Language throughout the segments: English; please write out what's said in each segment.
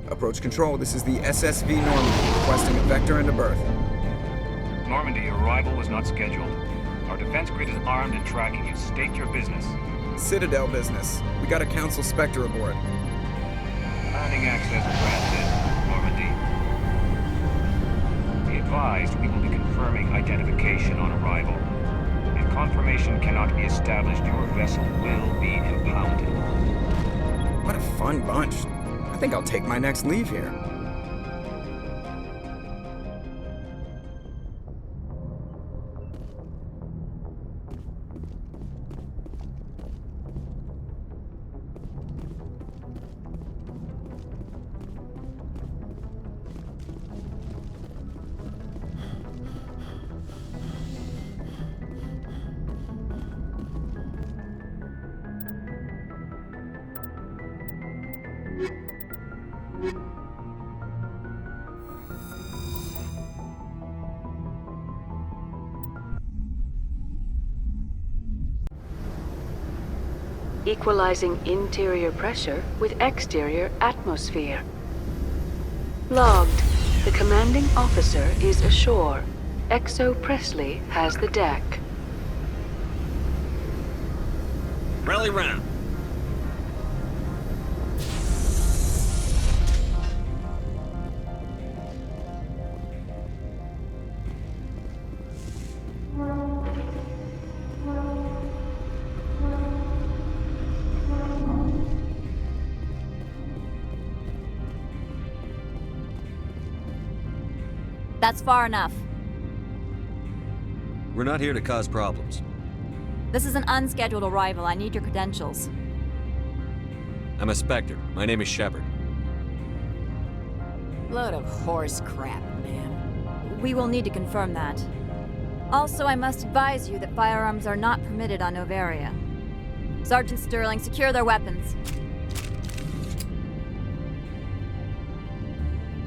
Approach control, this is the SSV Normandy, requesting a vector into berth. Normandy, your arrival was not scheduled. Our defense grid is armed and tracking you. State your business. Citadel business. We got a Council Spectre aboard. Landing access granted, Normandy. Be advised, we will be confirming identification on arrival. If confirmation cannot be established, your vessel will be impounded. What a fun bunch. I think I'll take my next leave here. Equalizing interior pressure with exterior atmosphere. Logged. The commanding officer is ashore. Exo Presley has the deck. Rally round. That's far enough. We're not here to cause problems. This is an unscheduled arrival. I need your credentials. I'm a Spectre. My name is Shepard. Load of horse crap, man. We will need to confirm that. Also, I must advise you that firearms are not permitted on Noveria. Sergeant Sterling, secure their weapons.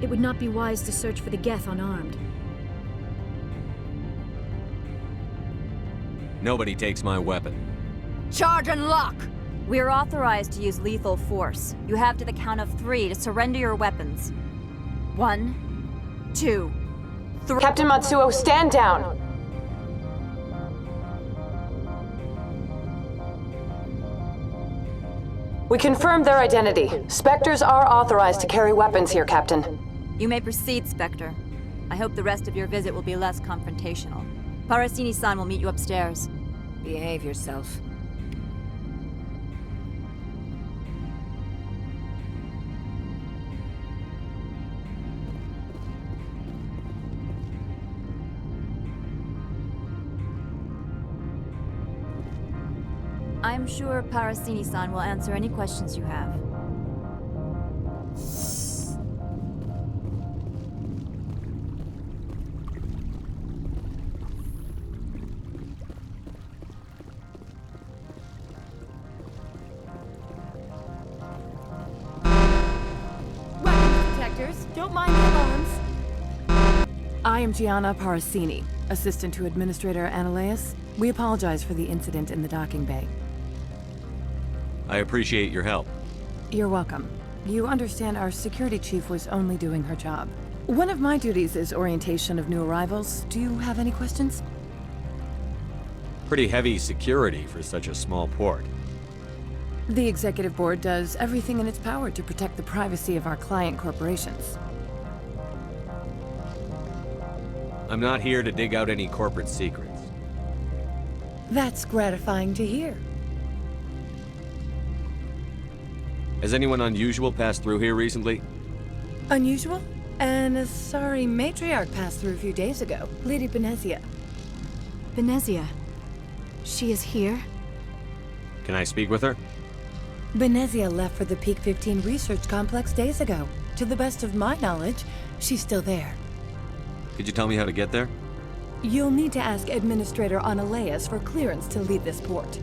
It would not be wise to search for the Geth unarmed. Nobody takes my weapon. Charge and lock! We are authorized to use lethal force. You have to the count of 3 to surrender your weapons. 1, 2, 3. Captain Matsuo, stand down! We confirmed their identity. Spectres are authorized to carry weapons here, Captain. You may proceed, Spectre. I hope the rest of your visit will be less confrontational. Parasini-san will meet you upstairs. Behave yourself. I'm sure Parasini-san will answer any questions you have. Weapons detectors, don't mind the alarms. I am Gianna Parasini, assistant to Administrator Ananias. We apologize for the incident in the docking bay. I appreciate your help. You're welcome. You understand our security chief was only doing her job. One of my duties is orientation of new arrivals. Do you have any questions? Pretty heavy security for such a small port. The executive board does everything in its power to protect the privacy of our client corporations. I'm not here to dig out any corporate secrets. That's gratifying to hear. Has anyone unusual passed through here recently? Unusual? And a sorry matriarch passed through a few days ago. Lady Benezia. Benezia. She is here? Can I speak with her? Benezia left for the Peak 15 research complex days ago. To the best of my knowledge, she's still there. Could you tell me how to get there? You'll need to ask Administrator Ananias for clearance to leave this port.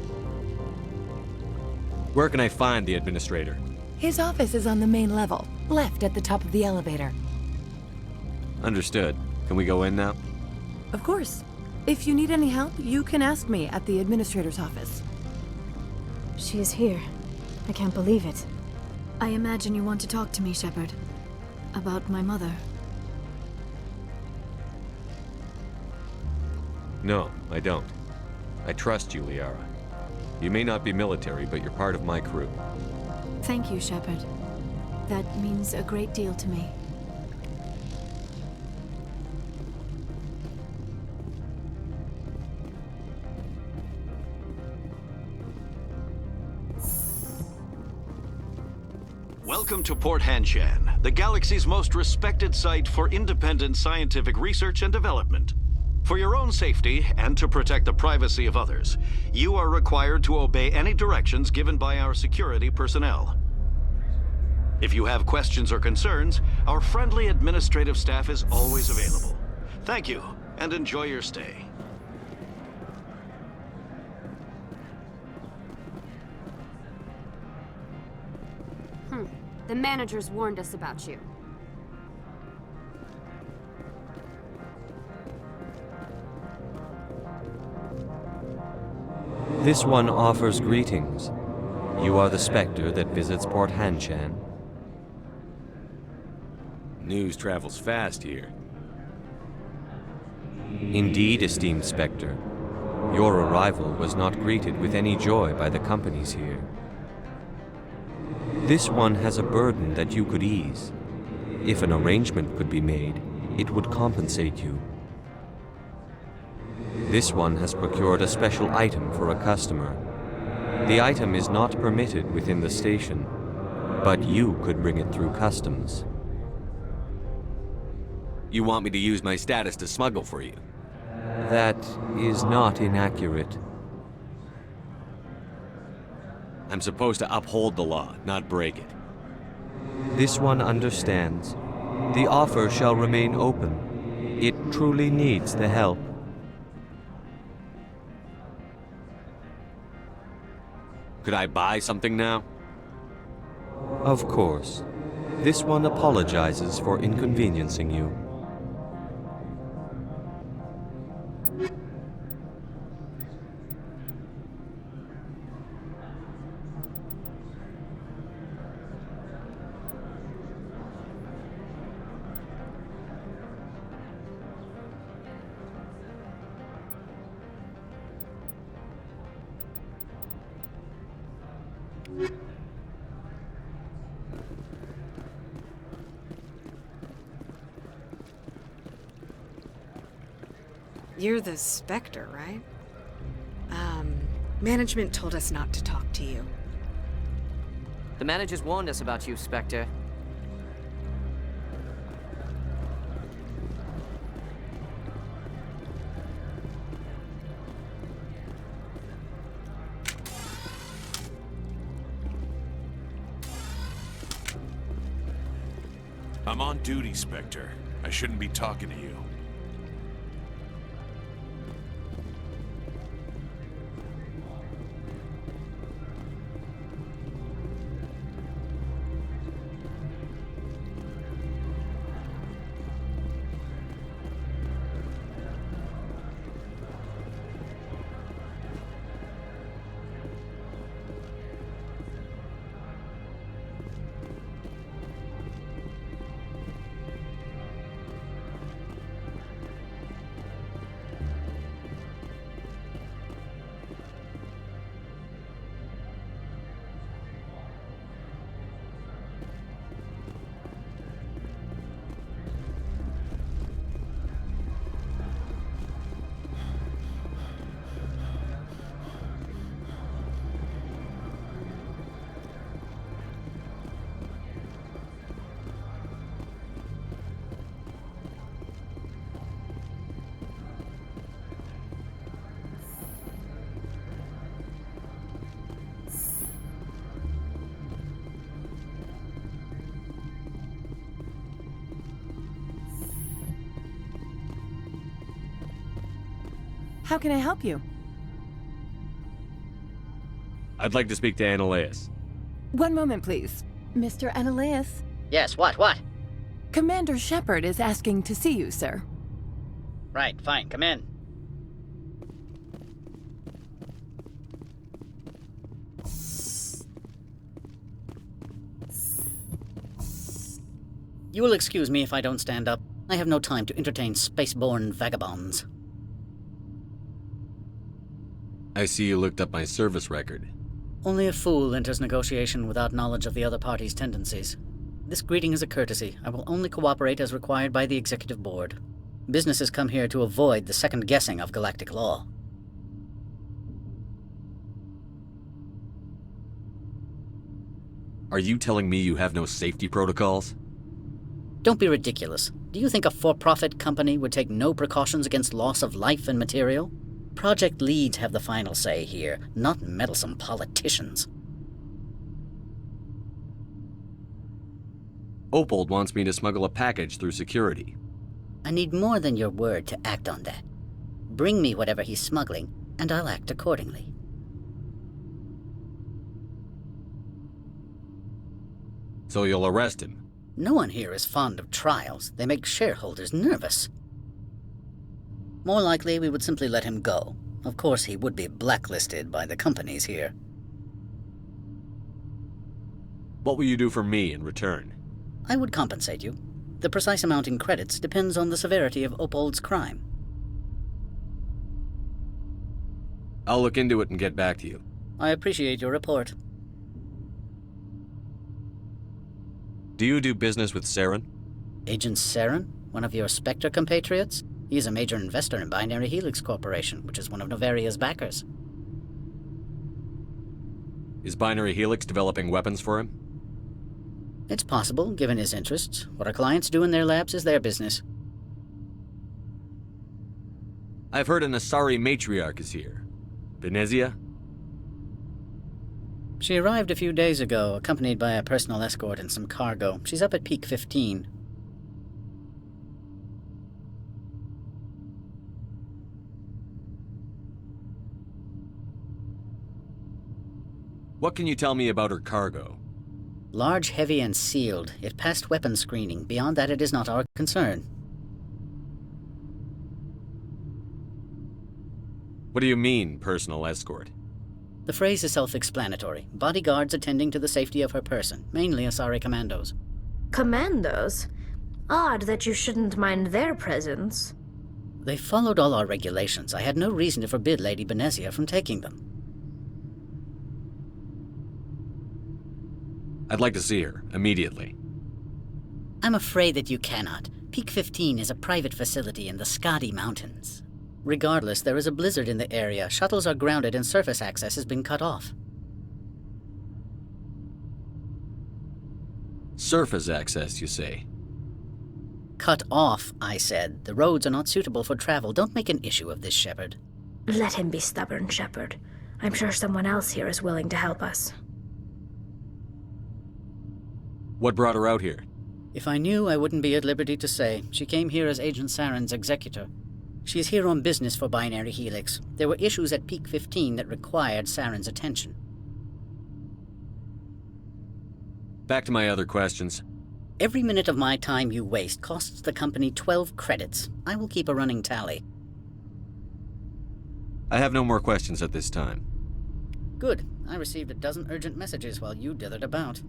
Where can I find the administrator? His office is on the main level, left at the top of the elevator. Understood. Can we go in now? Of course. If you need any help, you can ask me at the Administrator's office. She is here. I can't believe it. I imagine you want to talk to me, Shepard. About my mother. No, I don't. I trust you, Liara. You may not be military, but you're part of my crew. Thank you, Shepard. That means a great deal to me. Welcome to Port Hanshan, the galaxy's most respected site for independent scientific research and development. For your own safety, and to protect the privacy of others, you are required to obey any directions given by our security personnel. If you have questions or concerns, our friendly administrative staff is always available. Thank you, and enjoy your stay. The managers warned us about you. This one offers greetings. You are the Spectre that visits Port Hanshan. News travels fast here. Indeed, esteemed Spectre. Your arrival was not greeted with any joy by the companies here. This one has a burden that you could ease. If an arrangement could be made, it would compensate you. This one has procured a special item for a customer. The item is not permitted within the station, but you could bring it through customs. You want me to use my status to smuggle for you? That is not inaccurate. I'm supposed to uphold the law, not break it. This one understands. The offer shall remain open. It truly needs the help. Could I buy something now? Of course. This one apologizes for inconveniencing you. You're the Spectre, right? Management told us not to talk to you. The managers warned us about you, Spectre. I'm on duty, Spectre. I shouldn't be talking to you. How can I help you? I'd like to speak to Annaleus. One moment, please. Mr. Annaleus? Yes, what? Commander Shepard is asking to see you, sir. Right, fine, come in. You will excuse me if I don't stand up. I have no time to entertain spaceborne vagabonds. I see you looked up my service record. Only a fool enters negotiation without knowledge of the other party's tendencies. This greeting is a courtesy. I will only cooperate as required by the Executive Board. Businesses come here to avoid the second guessing of galactic law. Are you telling me you have no safety protocols? Don't be ridiculous. Do you think a for-profit company would take no precautions against loss of life and material? Project leads have the final say here, not meddlesome politicians. Opold wants me to smuggle a package through security. I need more than your word to act on that. Bring me whatever he's smuggling, and I'll act accordingly. So you'll arrest him? No one here is fond of trials. They make shareholders nervous. More likely, we would simply let him go. Of course, he would be blacklisted by the companies here. What will you do for me in return? I would compensate you. The precise amount in credits depends on the severity of Opold's crime. I'll look into it and get back to you. I appreciate your report. Do you do business with Saren? Agent Saren? One of your Spectre compatriots? He's a major investor in Binary Helix Corporation, which is one of Noveria's backers. Is Binary Helix developing weapons for him? It's possible, given his interests. What our clients do in their labs is their business. I've heard an Asari matriarch is here. Venezia? She arrived a few days ago, accompanied by a personal escort and some cargo. She's up at Peak 15. What can you tell me about her cargo? Large, heavy, and sealed. It passed weapons screening. Beyond that, it is not our concern. What do you mean, personal escort? The phrase is self-explanatory. Bodyguards attending to the safety of her person, mainly Asari commandos. Commandos? Odd that you shouldn't mind their presence. They followed all our regulations. I had no reason to forbid Lady Venezia from taking them. I'd like to see her, immediately. I'm afraid that you cannot. Peak 15 is a private facility in the Skadi Mountains. Regardless, there is a blizzard in the area. Shuttles are grounded and surface access has been cut off. Surface access, you say? Cut off, I said. The roads are not suitable for travel. Don't make an issue of this, Shepard. Let him be stubborn, Shepard. I'm sure someone else here is willing to help us. What brought her out here? If I knew, I wouldn't be at liberty to say. She came here as Agent Saren's executor. She is here on business for Binary Helix. There were issues at Peak 15 that required Saren's attention. Back to my other questions. Every minute of my time you waste costs the company 12 credits. I will keep a running tally. I have no more questions at this time. Good. I received a dozen urgent messages while you dithered about.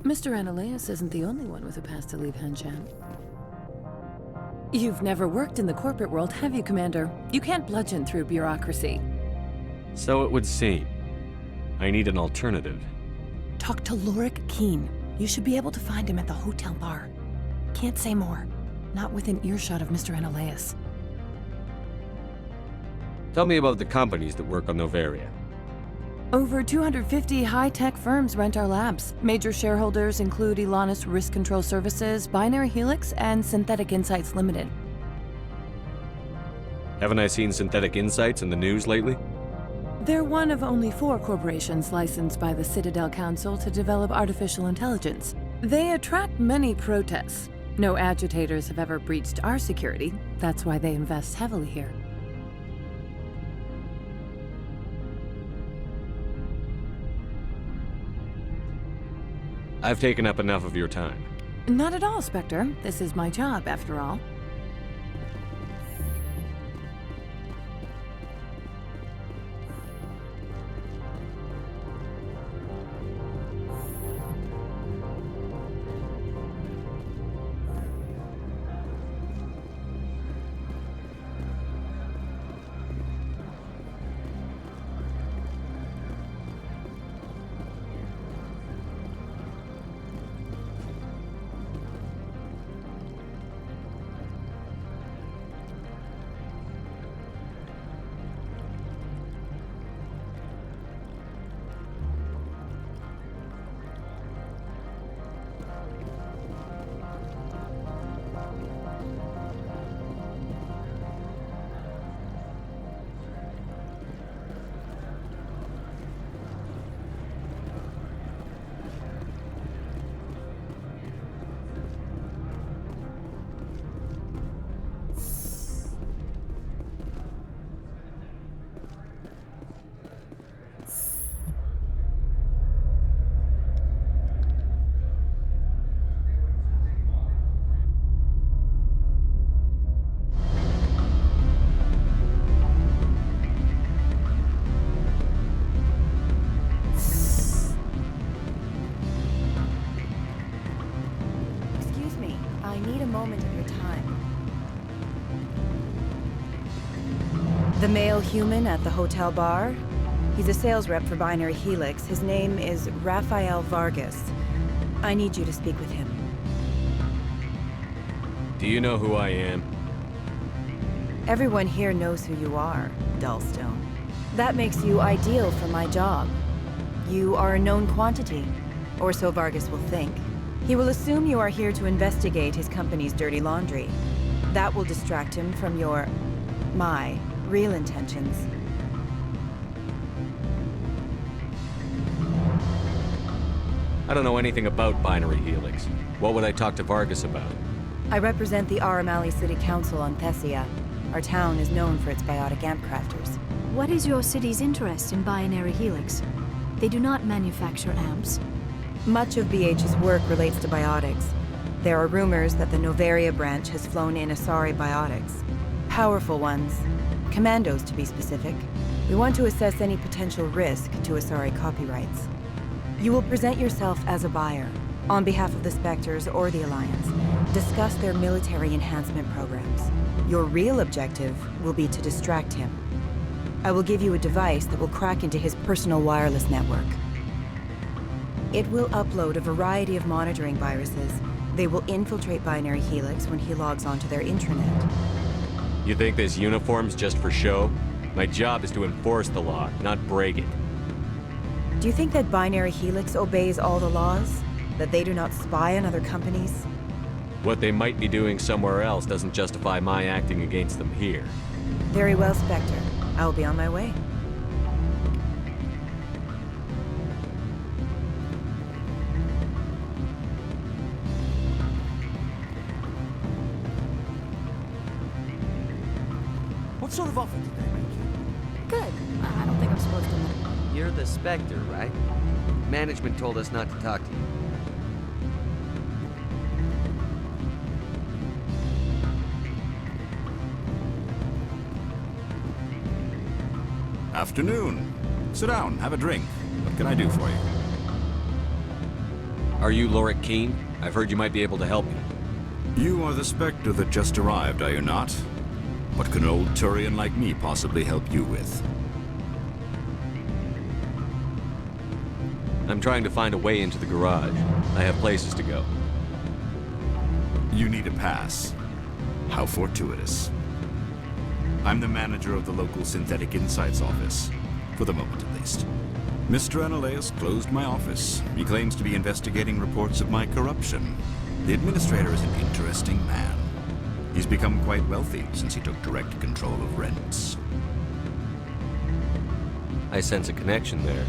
Mr. Annaleus isn't the only one with a pass to leave Hanshan. You've never worked in the corporate world, have you, Commander? You can't bludgeon through bureaucracy. So it would seem. I need an alternative. Talk to Lorik Keen. You should be able to find him at the hotel bar. Can't say more. Not within earshot of Mr. Annaleus. Tell me about the companies that work on Noveria. Over 250 high-tech firms rent our labs. Major shareholders include Elanus Risk Control Services, Binary Helix, and Synthetic Insights Limited. Haven't I seen Synthetic Insights in the news lately? They're one of only 4 corporations licensed by the Citadel Council to develop artificial intelligence. They attract many protests. No agitators have ever breached our security. That's why they invest heavily here. I've taken up enough of your time. Not at all, Spectre. This is my job, after all. I need a moment of your time. The male human at the hotel bar? He's a sales rep for Binary Helix. His name is Rafael Vargas. I need you to speak with him. Do you know who I am? Everyone here knows who you are, Dullstone. That makes you ideal for my job. You are a known quantity, or so Vargas will think. He will assume you are here to investigate his company's dirty laundry. That will distract him from my real intentions. I don't know anything about Binary Helix. What would I talk to Vargas about? I represent the Aramali City Council on Thessia. Our town is known for its biotic amp crafters. What is your city's interest in Binary Helix? They do not manufacture amps. Much of BH's work relates to biotics. There are rumors that the Noveria branch has flown in Asari biotics. Powerful ones. Commandos, to be specific. We want to assess any potential risk to Asari copyrights. You will present yourself as a buyer, on behalf of the Spectres or the Alliance. Discuss their military enhancement programs. Your real objective will be to distract him. I will give you a device that will crack into his personal wireless network. It will upload a variety of monitoring viruses. They will infiltrate Binary Helix when he logs onto their intranet. You think this uniform's just for show? My job is to enforce the law, not break it. Do you think that Binary Helix obeys all the laws? That they do not spy on other companies? What they might be doing somewhere else doesn't justify my acting against them here. Very well, Spectre. I will be on my way. What sort of offer did they make? Good. I don't think I'm supposed to know. You're the Spectre, right? Management told us not to talk to you. Afternoon. Sit down, have a drink. What can I do for you? Are you Lorik Keene? I've heard you might be able to help me. You are the Spectre that just arrived, are you not? What can an old Turian like me possibly help you with? I'm trying to find a way into the garage. I have places to go. You need a pass. How fortuitous. I'm the manager of the local Synthetic Insights office. For the moment, at least. Mr. Analeus closed my office. He claims to be investigating reports of my corruption. The administrator is an interesting man. He's become quite wealthy since he took direct control of rents. I sense a connection there.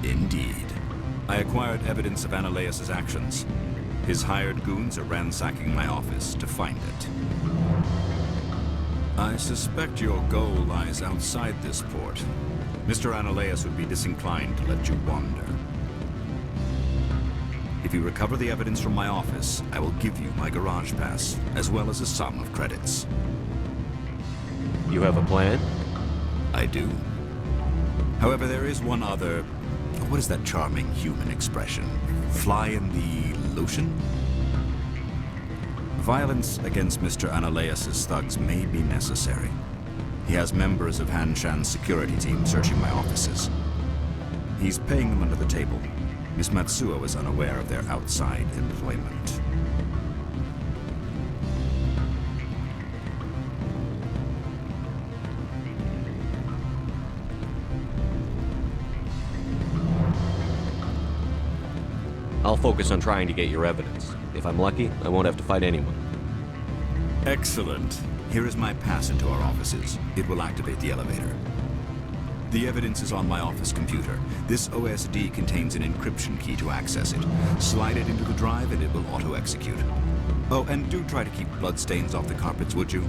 Indeed. I acquired evidence of Analeus' actions. His hired goons are ransacking my office to find it. I suspect your goal lies outside this port. Mr. Ananias would be disinclined to let you wander. If you recover the evidence from my office, I will give you my garage pass, as well as a sum of credits. You have a plan? I do. However, there is one other... What is that charming human expression? Fly in the lotion? Violence against Mr. Ananias' thugs may be necessary. He has members of Han Shan's security team searching my offices. He's paying them under the table. Miss Matsuo is unaware of their outside employment. I'll focus on trying to get your evidence. If I'm lucky, I won't have to fight anyone. Excellent. Here is my pass into our offices. It will activate the elevator. The evidence is on my office computer. This OSD contains an encryption key to access it. Slide it into the drive and it will auto-execute. Oh, and do try to keep bloodstains off the carpets, would you?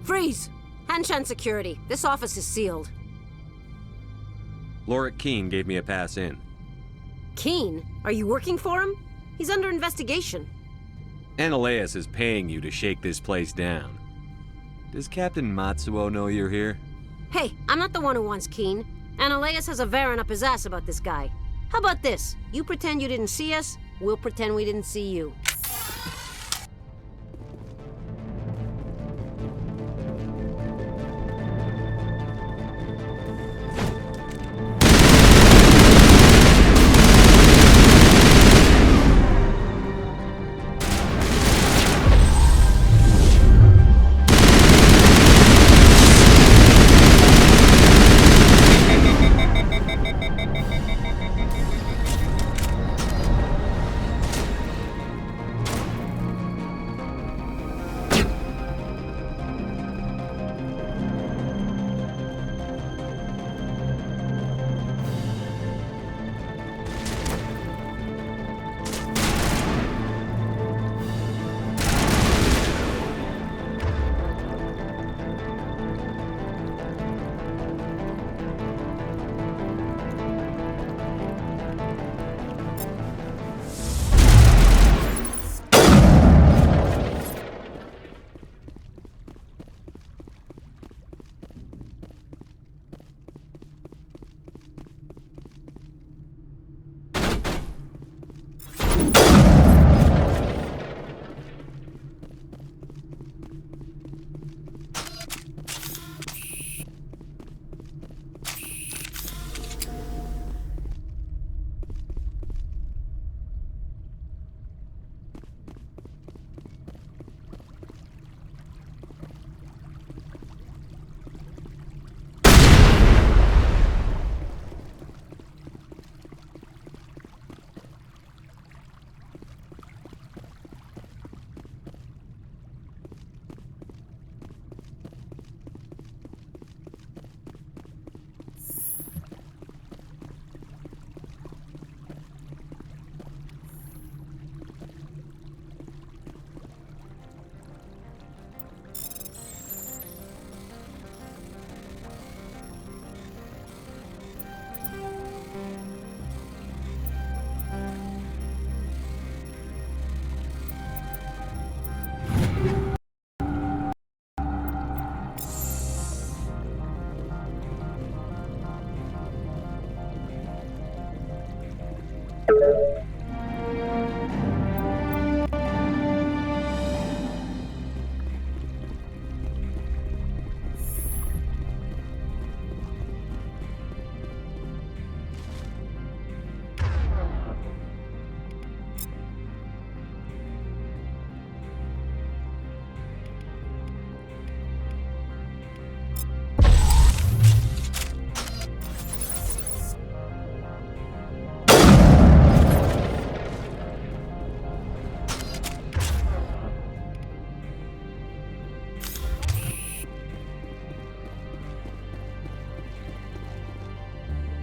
Freeze! Hanshan security. This office is sealed. Lorik Keene gave me a pass in. Keene? Are you working for him? He's under investigation. Ananias is paying you to shake this place down. Does Captain Matsuo know you're here? Hey, I'm not the one who wants Keene. Ananias has a Varen up his ass about this guy. How about this? You pretend you didn't see us, we'll pretend we didn't see you.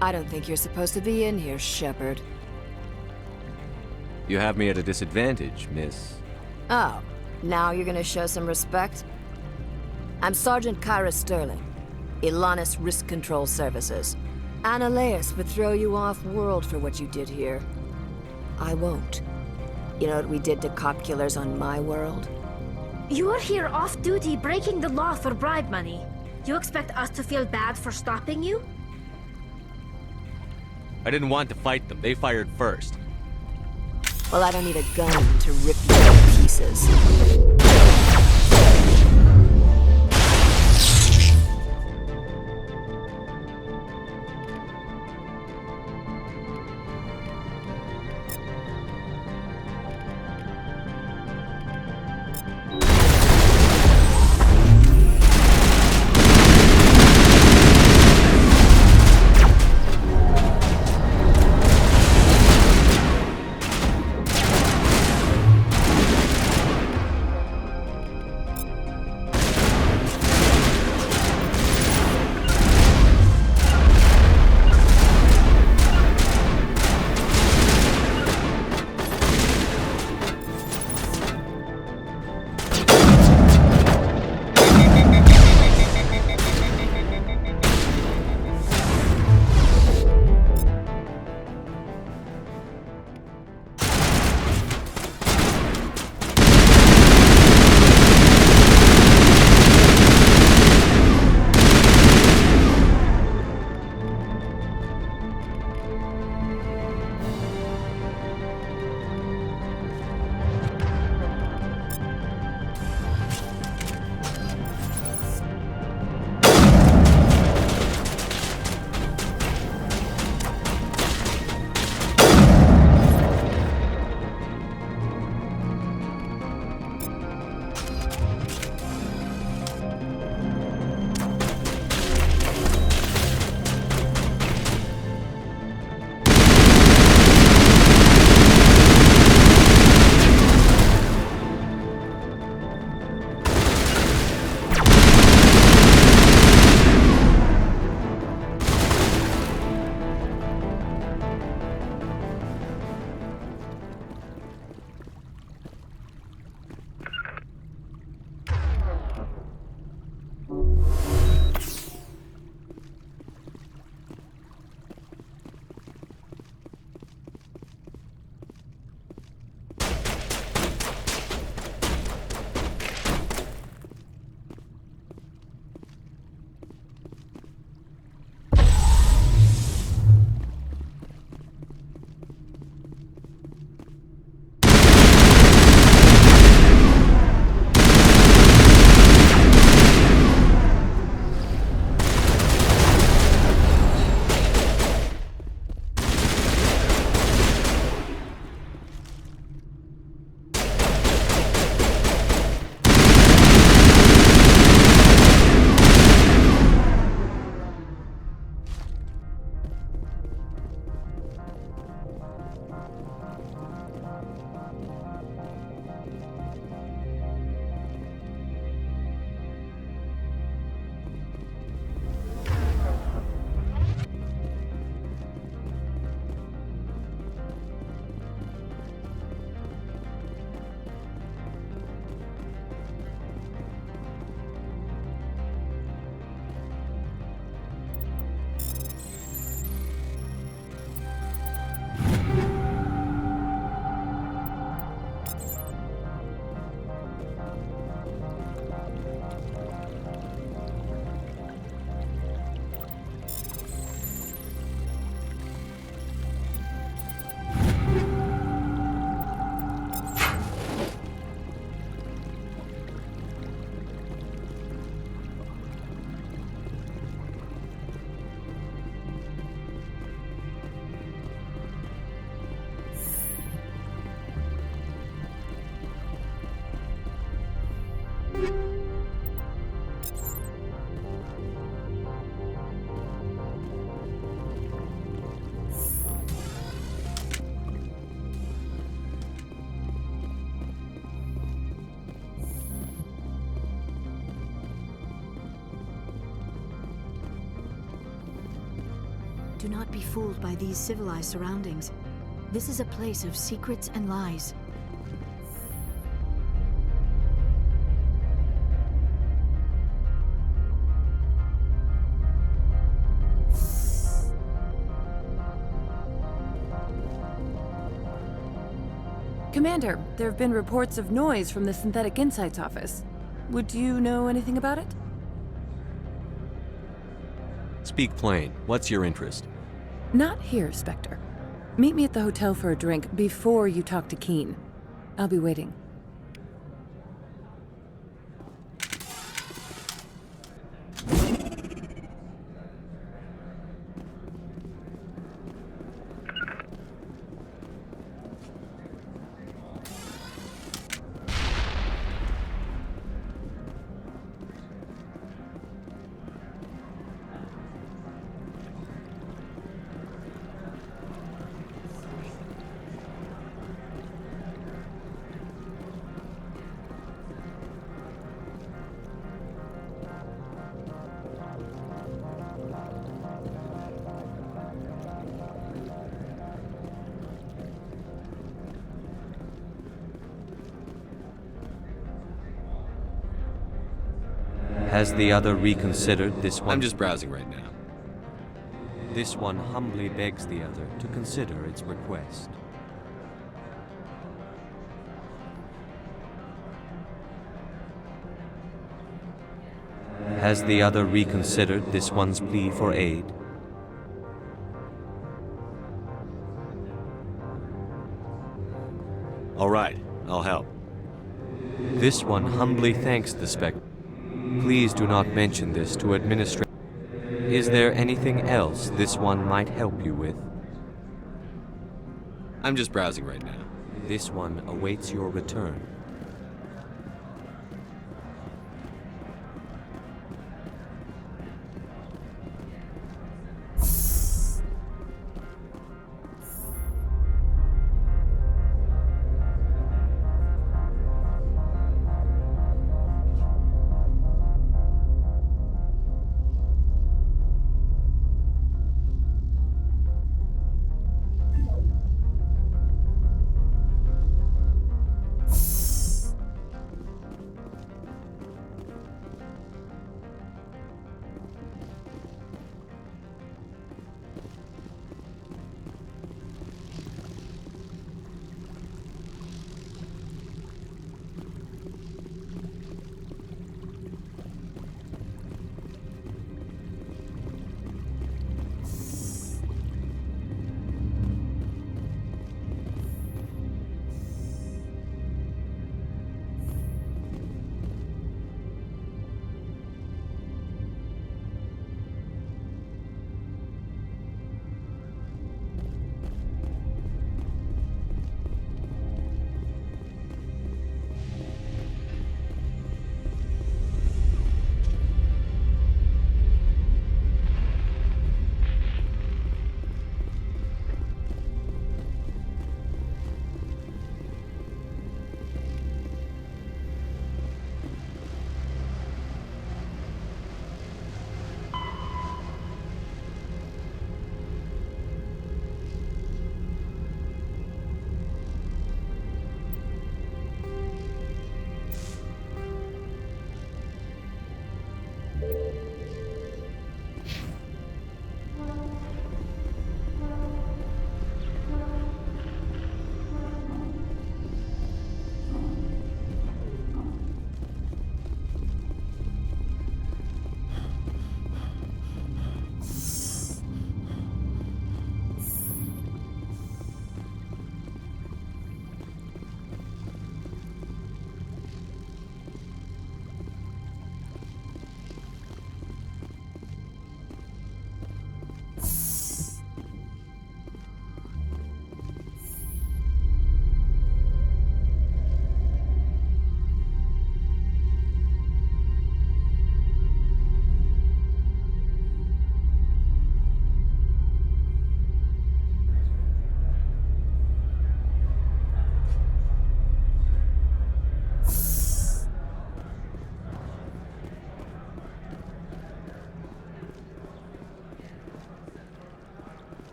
I don't think you're supposed to be in here, Shepard. You have me at a disadvantage, miss. Oh, now you're gonna show some respect? I'm Sergeant Kyra Sterling, Ilanis Risk Control Services. Ananias would throw you off-world for what you did here. I won't. You know what we did to cop killers on my world? You are here off-duty breaking the law for bribe money. You expect us to feel bad for stopping you? I didn't want to fight them. They fired first. Well, I don't need a gun to rip you to pieces. Do not be fooled by these civilized surroundings. This is a place of secrets and lies. Commander, there have been reports of noise from the Synthetic Insights office. Would you know anything about it? Speak plain. What's your interest? Not here, Spectre. Meet me at the hotel for a drink before you talk to Keen. I'll be waiting. Has the other reconsidered this one? I'm just browsing right now. This one humbly begs the other to consider its request. Has the other reconsidered this one's plea for aid? All right, I'll help. This one humbly thanks the Spectre. Please do not mention this to administration. Is there anything else this one might help you with? I'm just browsing right now. This one awaits your return.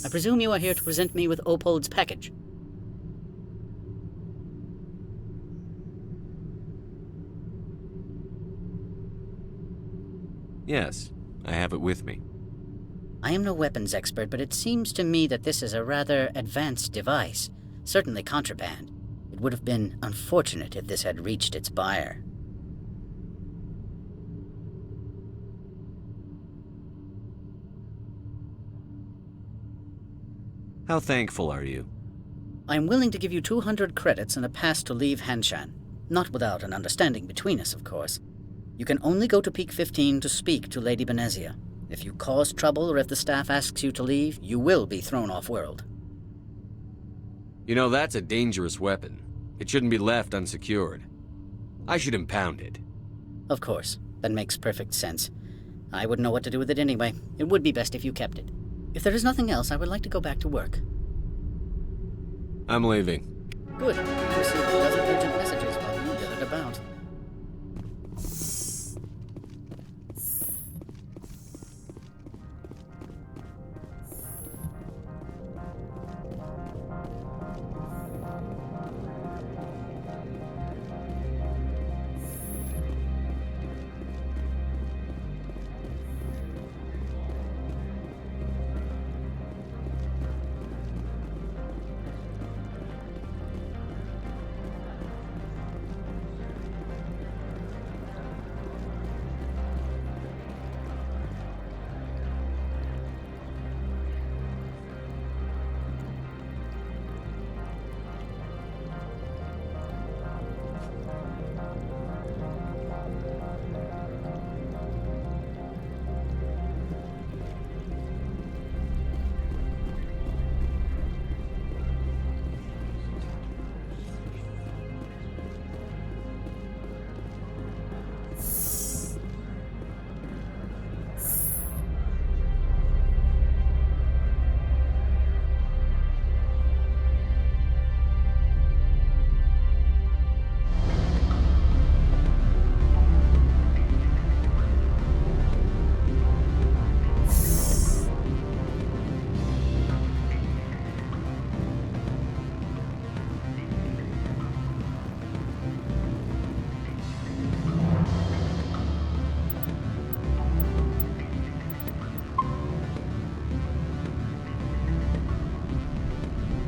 I presume you are here to present me with Opold's package. Yes, I have it with me. I am no weapons expert, but it seems to me that this is a rather advanced device. Certainly contraband. It would have been unfortunate if this had reached its buyer. How thankful are you? I am willing to give you 200 credits and a pass to leave Hanshan. Not without an understanding between us, of course. You can only go to Peak 15 to speak to Lady Benezia. If you cause trouble or if the staff asks you to leave, you will be thrown off-world. You know, that's a dangerous weapon. It shouldn't be left unsecured. I should impound it. Of course. That makes perfect sense. I wouldn't know what to do with it anyway. It would be best if you kept it. If there is nothing else, I would like to go back to work. I'm leaving. Good. You received a dozen urgent messages while you gathered about.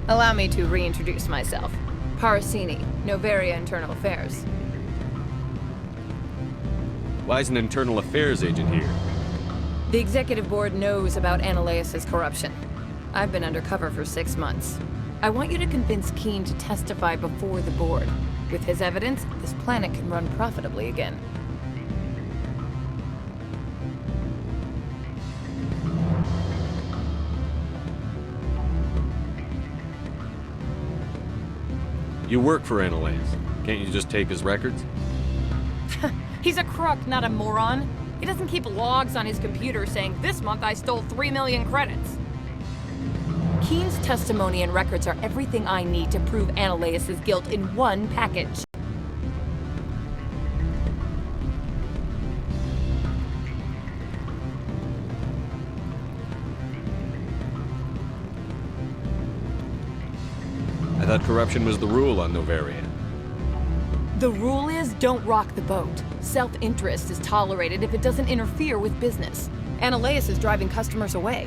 Allow me to reintroduce myself. Parasini, Noveria Internal Affairs. Why is an internal affairs agent here? The executive board knows about Ananias' corruption. I've been undercover for 6 months. I want you to convince Keene to testify before the board. With his evidence, this planet can run profitably again. You work for Ananias. Can't you just take his records? He's a crook, not a moron. He doesn't keep logs on his computer saying, "This month I stole 3 million credits." Keene's testimony and records are everything I need to prove Ananias' guilt in one package. I thought corruption was the rule on Noveria. The rule is, don't rock the boat. Self-interest is tolerated if it doesn't interfere with business. Ananias is driving customers away.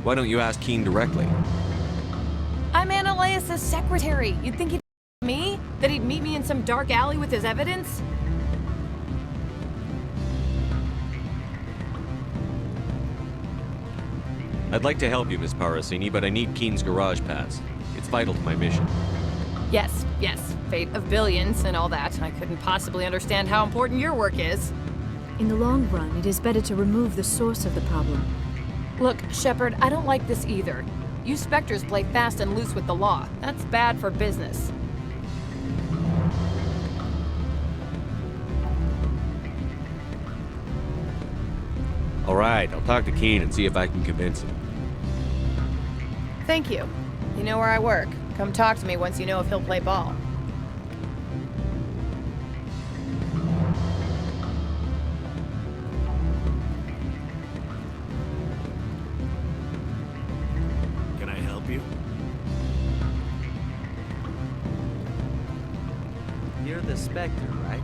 Why don't you ask Keene directly? I'm Ananias' secretary. You'd think he'd me? That he'd meet me in some dark alley with his evidence? I'd like to help you, Miss Parasini, but I need Keene's garage pass. It's vital to my mission. Yes, fate of billions and all that. I couldn't possibly understand how important your work is. In the long run, it is better to remove the source of the problem. Look, Shepard, I don't like this either. You Spectres play fast and loose with the law. That's bad for business. All right, I'll talk to Keene and see if I can convince him. Thank you. You know where I work. Come talk to me once you know if he'll play ball. You're the Spectre, right?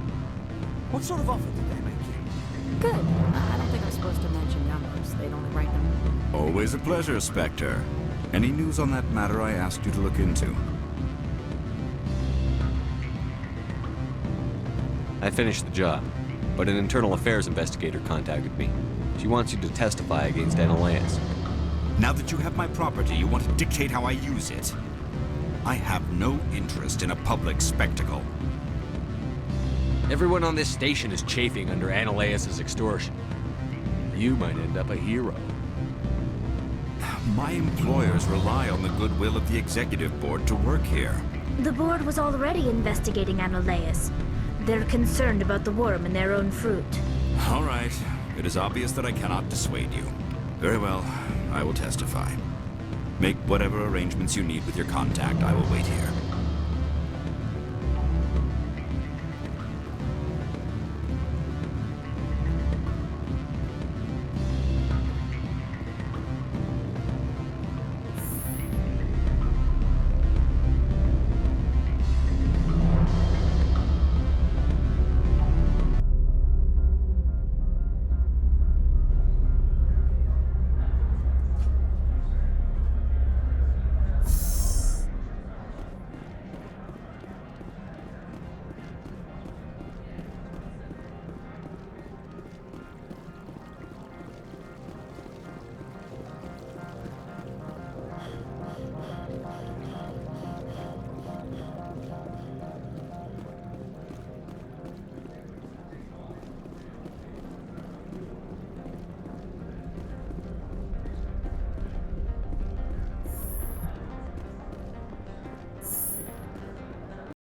What sort of offer did they make you? Good. I don't think I'm supposed to mention numbers. They'd only write them. Always a pleasure, Spectre. Any news on that matter I asked you to look into? I finished the job, but an internal affairs investigator contacted me. She wants you to testify against Analaeus. Now that you have my property, you want to dictate how I use it. I have no interest in a public spectacle. Everyone on this station is chafing under Analaeus' extortion. You might end up a hero. My employers rely on the goodwill of the executive board to work here. The board was already investigating Analaeus. They're concerned about the worm in their own fruit. All right. It is obvious that I cannot dissuade you. Very well. I will testify. Make whatever arrangements you need with your contact. I will wait here.